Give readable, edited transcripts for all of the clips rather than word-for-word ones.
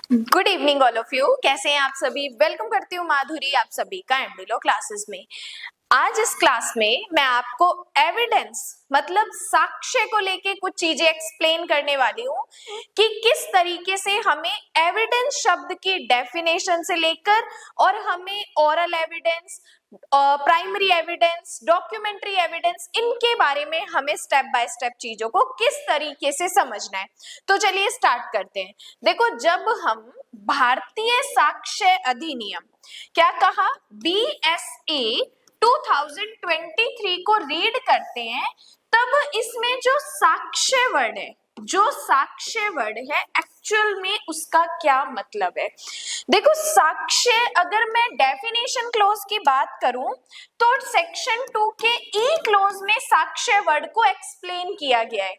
Good evening all of you. कैसे हैं आप सभी? वेलकम करती हूँ माधुरी आप सभी का एमडीलो क्लासेस में। आज इस क्लास में मैं आपको एविडेंस मतलब साक्ष्य को लेके कुछ चीजें एक्सप्लेन करने वाली हूँ कि किस तरीके से हमें एविडेंस शब्द की डेफिनेशन से लेकर और हमें oral evidence, primary evidence, documentary evidence, इनके बारे में हमें स्टेप बाय स्टेप चीजों को किस तरीके से समझना है। तो चलिए स्टार्ट करते हैं। देखो, जब हम भारतीय साक्ष्य अधिनियम, क्या कहा, BSA 2023 को रीड करते हैं, तब इसमें जो साक्ष्य वर्ड है एक्चुअल में उसका क्या मतलब है। देखो, साक्ष्य, अगर मैं डेफिनेशन क्लोज की बात करूं तो सेक्शन 2 के ई क्लोज में साक्ष्य वर्ड को एक्सप्लेन किया गया है।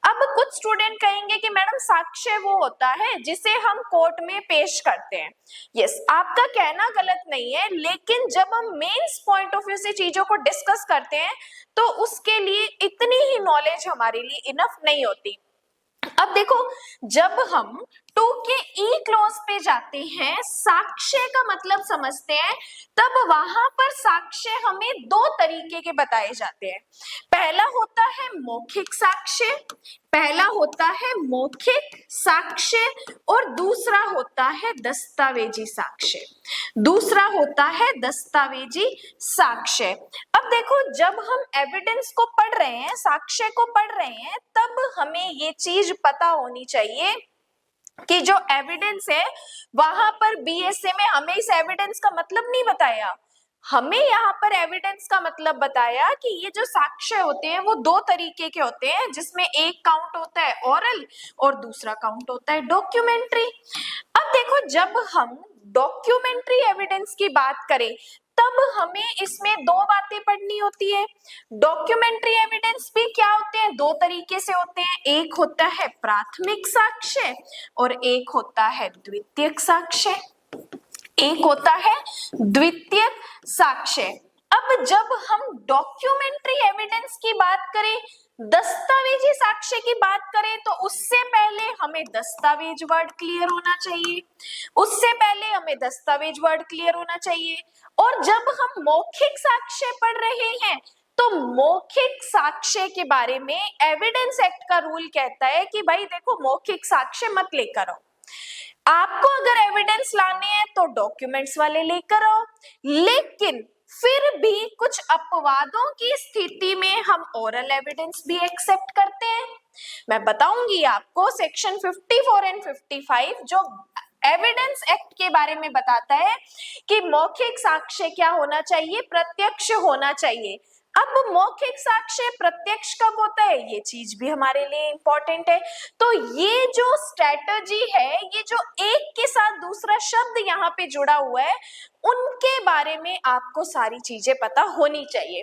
अब कुछ स्टूडेंट कहेंगे कि मैडम साक्ष्य वो होता है जिसे हम कोर्ट में पेश करते हैं। यस, आपका कहना गलत नहीं है, लेकिन जब हम मेंस पॉइंट ऑफ व्यू से चीजों को डिस्कस करते हैं तो उसके लिए इतनी ही नॉलेज हमारे लिए इनफ नहीं होती। अब देखो, जब हम 2 के ई क्लॉज पे जाते हैं, साक्ष्य का मतलब समझते हैं, तब वहां पर साक्ष्य हमें दो तरीके के बताए जाते हैं। पहला होता है मौखिक साक्ष्य और दूसरा होता है दस्तावेजी साक्ष्य। अब देखो, जब हम एविडेंस को पढ़ रहे हैं, साक्ष्य को पढ़ रहे हैं, तब हमें ये चीज पता होनी चाहिए कि जो एविडेंस है वहां पर बीएसए में हमें इस एविडेंस का मतलब नहीं बताया। हमें यहाँ पर एविडेंस का मतलब बताया कि ये जो साक्ष्य होते हैं वो दो तरीके के होते हैं, जिसमें एक काउंट होता है ओरल और दूसरा काउंट होता है डॉक्यूमेंट्री। अब देखो, जब हम डॉक्यूमेंट्री एविडेंस की बात करें तब हमें इसमें दो बातें पढ़नी होती है। डॉक्यूमेंट्री एविडेंस भी क्या होते हैं, दो तरीके से होते हैं। एक होता है प्राथमिक साक्ष्य और एक होता है द्वितीयक साक्ष्य। अब जब हम डॉक्यूमेंट्री एविडेंस की बात करें, दस्तावेजी साक्ष्य की बात करें, तो उससे पहले हमें दस्तावेज वर्ड क्लियर होना चाहिए। और जब हम मौखिक साक्ष्य पढ़ रहे हैं तो मौखिक साक्ष्य के बारे में एविडेंस एक्ट का रूल कहता है कि भाई देखो, मौखिक साक्ष्य मत लेकर आओ। आपको अगर एविडेंस लाने हैं तो डॉक्यूमेंट्स वाले लेकर आओ, लेकिन फिर भी कुछ अपवादों की स्थिति में हम ओरल एविडेंस भी एक्सेप्ट करते हैं। मैं बताऊंगी आपको, सेक्शन 54 एंड 55 जो एविडेंस एक्ट के बारे में बताता है कि मौखिक साक्ष्य क्या होना चाहिए, प्रत्यक्ष होना चाहिए। अब मौखिक साक्ष्य प्रत्यक्ष कब होता है, ये चीज भी हमारे लिए इंपॉर्टेंट है। तो ये जो स्ट्रेटजी है, ये जो एक के साथ दूसरा शब्द यहाँ पे जुड़ा हुआ है, उनके बारे में आपको सारी चीजें पता होनी चाहिए।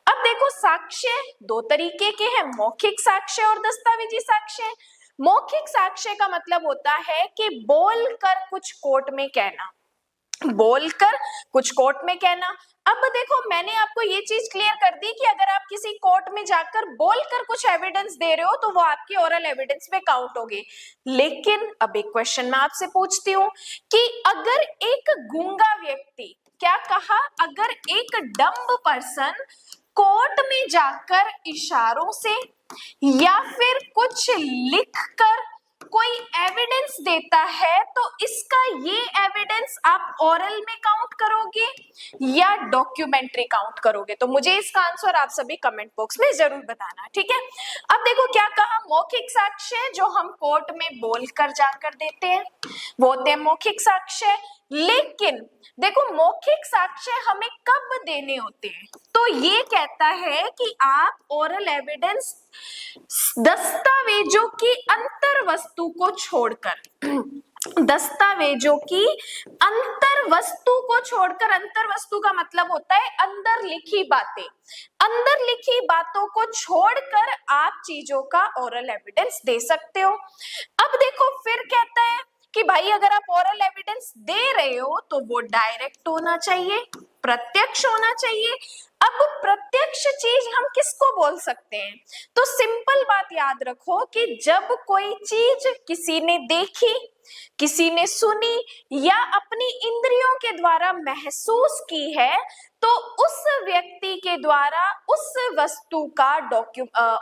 अब देखो, साक्ष्य दो तरीके के हैं, मौखिक साक्ष्य और दस्तावेजी साक्ष्य। मौखिक साक्ष्य का मतलब होता है कि बोलकर कुछ कोर्ट में कहना। अब देखो, मैंने आपको ये चीज क्लियर कर दी कि अगर आप किसी कोर्ट में जाकर बोलकर कुछ एविडेंस दे रहे हो तो वो आपके ओरल एविडेंस में काउंट होगी। लेकिन अब एक क्वेश्चन मैं आपसे पूछती हूँ कि अगर एक गूंगा व्यक्ति, क्या कहा, अगर एक डम्ब पर्सन कोर्ट में जाकर इशारों से या फिर कुछ लिखकर कोई एविडेंस देता है, तो इसका ये एविडेंस आप ओरल में काउंट करोगे या डॉक्यूमेंट्री काउंट करोगे? तो मुझे इसका आंसर आप सभी कमेंट बॉक्स में जरूर बताना, ठीक है। अब देखो, क्या कहा, मौखिक साक्ष्य जो हम कोर्ट में बोलकर जाकर देते हैं वो होते हैं मौखिक साक्ष्य। लेकिन देखो, मौखिक साक्ष्य हमें कब देने होते हैं, तो ये कहता है कि आप ओरल एविडेंस दस्तावेजों की अंतर वस्तु को छोड़कर अंतर वस्तु का मतलब होता है अंदर लिखी बातों को छोड़कर आप चीजों का ओरल एविडेंस दे सकते हो। अब देखो, फिर कहता है कि भाई अगर आप ओरल एविडेंस दे रहे हो तो वो डायरेक्ट होना चाहिए, प्रत्यक्ष होना चाहिए। अब प्रत्यक्ष चीज हम किसको बोल सकते हैं? तो सिंपल बात याद रखो कि जब कोई चीज किसी ने देखी, किसी ने सुनी या अपनी इंद्रियों के द्वारा महसूस की है, तो उस व्यक्ति के द्वारा उस वस्तु का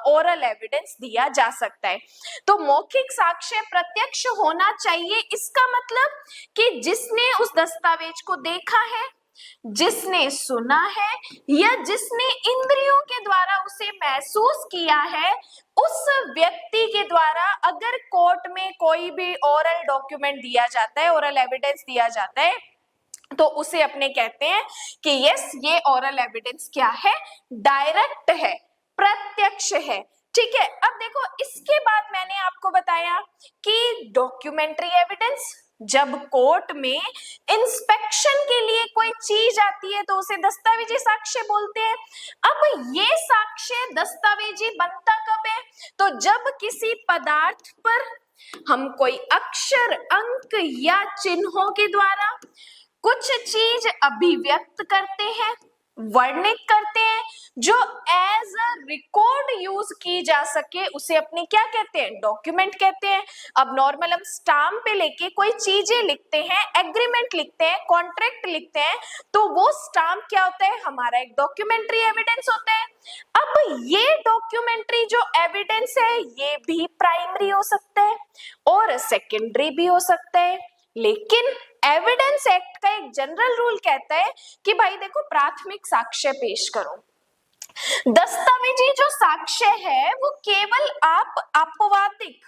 ओरल एविडेंस दिया जा सकता है। तो मौखिक साक्ष्य प्रत्यक्ष होना चाहिए। इसका मतलब कि जिसने उस दस्तावेज को देखा है, जिसने सुना है या जिसने इंद्रियों के द्वारा उसे महसूस किया है, उस व्यक्ति के द्वारा अगर कोर्ट में कोई भी ओरल डॉक्यूमेंट दिया जाता है, ओरल एविडेंस दिया जाता है, तो उसे अपने कहते हैं कि यस, ये ओरल एविडेंस क्या है? डायरेक्ट है, प्रत्यक्ष है। ठीक है, अब देखो इसके बाद मैंने आपको बताया कि डॉक्यूमेंट्री एविडेंस, जब कोर्ट में इंस्पेक्शन के लिए कोई चीज आती है तो उसे दस्तावेजी साक्ष्य बोलते हैं। अब ये साक्ष्य दस्तावेजी बनता कब है? तो जब किसी पदार्थ पर हम कोई अक्षर, अंक या चिन्हों के द्वारा कुछ चीज अभिव्यक्त करते हैं, वर्णित करते हैं, जो एज अ रिकॉर्ड यूज की जा सके, उसे अपने क्या कहते हैं? डॉक्यूमेंट कहते हैं। अब नॉर्मल हम स्टाम्प पे लेके कोई चीजें लिखते हैं, एग्रीमेंट लिखते हैं, कॉन्ट्रैक्ट लिखते हैं, तो वो स्टाम्प क्या होता है? हमारा एक डॉक्यूमेंट्री एविडेंस होता है। अब ये डॉक्यूमेंट्री जो एविडेंस है, ये भी प्राइमरी हो सकता है और सेकेंडरी भी हो सकता है, लेकिन एविडेंस एक्ट का एक जनरल रूल कहता है कि भाई देखो, प्राथमिक साक्ष्य पेश करो। दस्तावेजी जो साक्ष्य है वो केवल आप अपवादिक,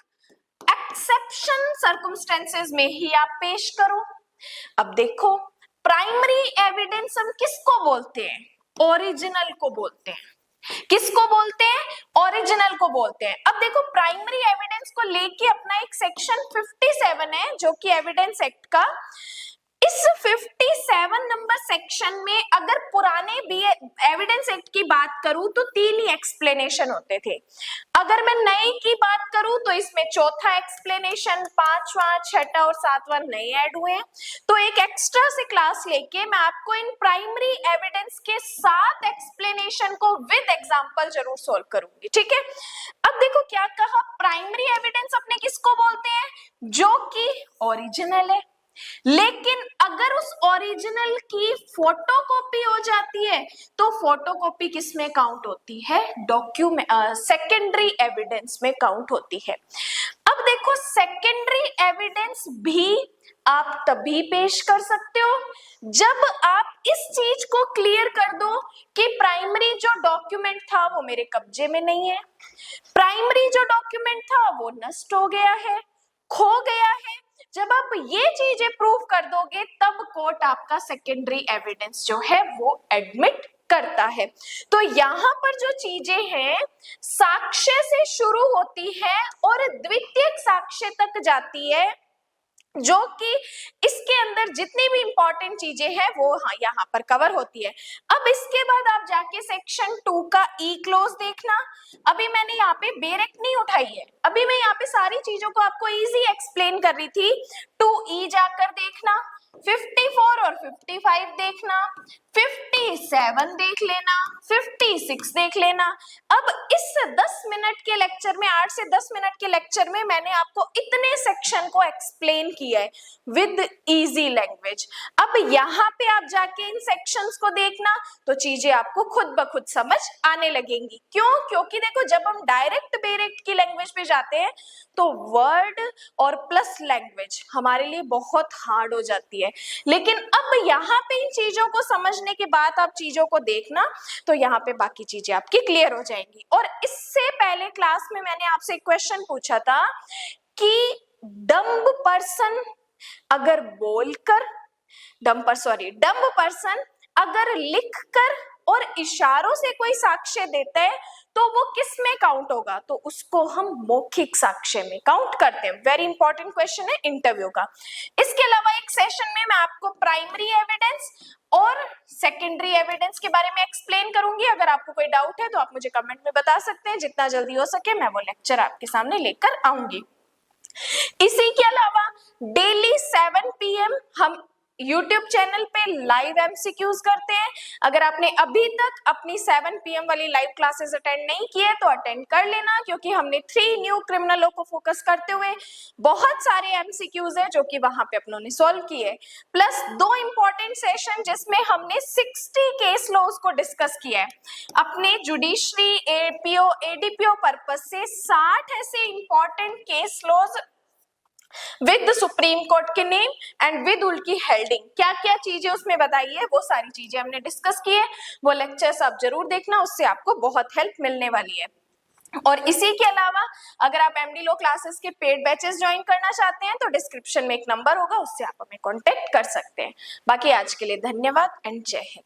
एक्सेप्शन सर्कमस्टेंसेस में ही आप पेश करो। अब देखो, प्राइमरी एविडेंस हम किसको बोलते हैं? ओरिजिनल को बोलते हैं। किसको बोलते हैं? ओरिजिनल को बोलते हैं। अब देखो, प्राइमरी एविडेंस को लेके अपना एक सेक्शन 57 है, जो कि एविडेंस एक्ट का। इस 57 नंबर सेक्शन में अगर पुराने भी एविडेंस एक्ट की बात करूं तो 3 ही एक्सप्लेनेशन होते थे। अगर मैं नए की बात करूं तो इसमें चौथा एक्सप्लेनेशन, 5वां, 6वां और 7वां नए ऐड हुए हैं। तो एक एक्स्ट्रा से क्लास लेके मैं आपको इन प्राइमरी एविडेंस के 7 एक्सप्लेनेशन को विद एग्जांपल जरूर सोल्व करूंगी। ठीक है, अब देखो क्या कहा, प्राइमरी एविडेंस अपने किसको बोलते हैं? जो कि ओरिजिनल है, लेकिन अगर उस ओरिजिनल की फोटोकॉपी हो जाती है तो फोटोकॉपी किस में काउंट होती है? सेकेंडरी एविडेंस में काउंट होती है। अब देखो, सेकेंडरी एविडेंस भी आप तभी पेश कर सकते हो जब आप इस चीज को क्लियर कर दो कि प्राइमरी जो डॉक्यूमेंट था वो मेरे कब्जे में नहीं है, प्राइमरी जो डॉक्यूमेंट था वो नष्ट हो गया है, खो गया है। जब आप ये चीजें प्रूव कर दोगे तब कोर्ट आपका सेकेंडरी एविडेंस जो है वो एडमिट करता है। तो यहाँ पर जो चीजें हैं, साक्ष्य से शुरू होती है और द्वितीयक साक्ष्य तक जाती है, जो कि इसके अंदर जितनी भी इंपॉर्टेंट चीजें हैं वो यहाँ पर कवर होती है। अब इसके बाद आप जाके सेक्शन 2 का ई क्लोज देखना। अभी मैंने यहाँ पे बेरेक्ट नहीं उठाई है, अभी मैं यहाँ पे सारी चीजों को आपको इजी एक्सप्लेन कर रही थी। 2E जाकर देखना, 54 और 55 देखना, 57 देख लेना, 56 देख लेना। अब इस 10 मिनट के लेक्चर में, 8 से 10 मिनट के लेक्चर में मैंने आपको इतने सेक्शन को एक्सप्लेन किया है विद इजी लैंग्वेज। अब यहाँ पे आप जाके इन सेक्शंस को देखना तो चीजें आपको खुद ब खुद समझ आने लगेंगी। क्यों? क्योंकि देखो, जब हम डायरेक्ट बेरेक्ट की लैंग्वेज पे जाते हैं तो वर्ड और प्लस लैंग्वेज हमारे लिए बहुत हार्ड हो जाती है, लेकिन अब यहाँ पे इन चीजों को समझने के बाद आप चीजों को देखना तो यहाँ पे बाकी चीजें आपकी क्लियर हो जाएंगी। और इससे पहले क्लास में मैंने आपसे एक क्वेश्चन पूछा था कि डम्ब पर्सन अगर बोलकर, डम्ब पर्सन अगर लिखकर और इशारों से कोई साक्ष्य देता है तो वो किस में काउंट होगा? तो उसको हम मौखिक साक्ष्य में काउंट करते हैं। वेरी इंपॉर्टेंट क्वेश्चन है इंटरव्यू का। इसके अलावा एक सेशन में मैं आपको प्राइमरी एविडेंस और सेकेंडरी एविडेंस के बारे में एक्सप्लेन करूंगी। अगर आपको कोई डाउट है तो आप मुझे कमेंट में बता सकते हैं, जितना जल्दी हो सके मैं वो लेक्चर आपके सामने लेकर आऊंगी। इसी के अलावा डेली 7 PM हम YouTube चैनल पे लाइव एमसीक्यूज करते हैं। अगर आपने अभी तक अपनी 7 PM वाली लाइव क्लासेस अटेंड नहीं की है तो अटेंड कर लेना, क्योंकि हमने 3 न्यू क्रिमिनलों को फोकस करते हुए बहुत सारे एमसीक्यूज है जो कि वहां पे अपनों ने सॉल्व किए, प्लस 2 इंपॉर्टेंट सेशन जिसमें हमने 60 केस लॉज को डिस्कस किया है। अपने जुडिशरी, एपीओ, एडीपीओ पर्पस से 60 ऐसे important case laws with supreme court के नेम एंड विद उनकी हेल्डिंग, क्या क्या चीजें उसमें बताई है वो सारी चीजें हमने डिस्कस की है। वो लेक्चर्स आप जरूर देखना, उससे आपको बहुत हेल्प मिलने वाली है। और इसी के अलावा अगर आप एमडी लो क्लासेस के पेड बैचेस ज्वाइन करना चाहते हैं तो डिस्क्रिप्शन में एक नंबर होगा, उससे आप हमें कांटेक्ट कर सकते हैं। बाकी आज के लिए धन्यवाद एंड जय हिंद।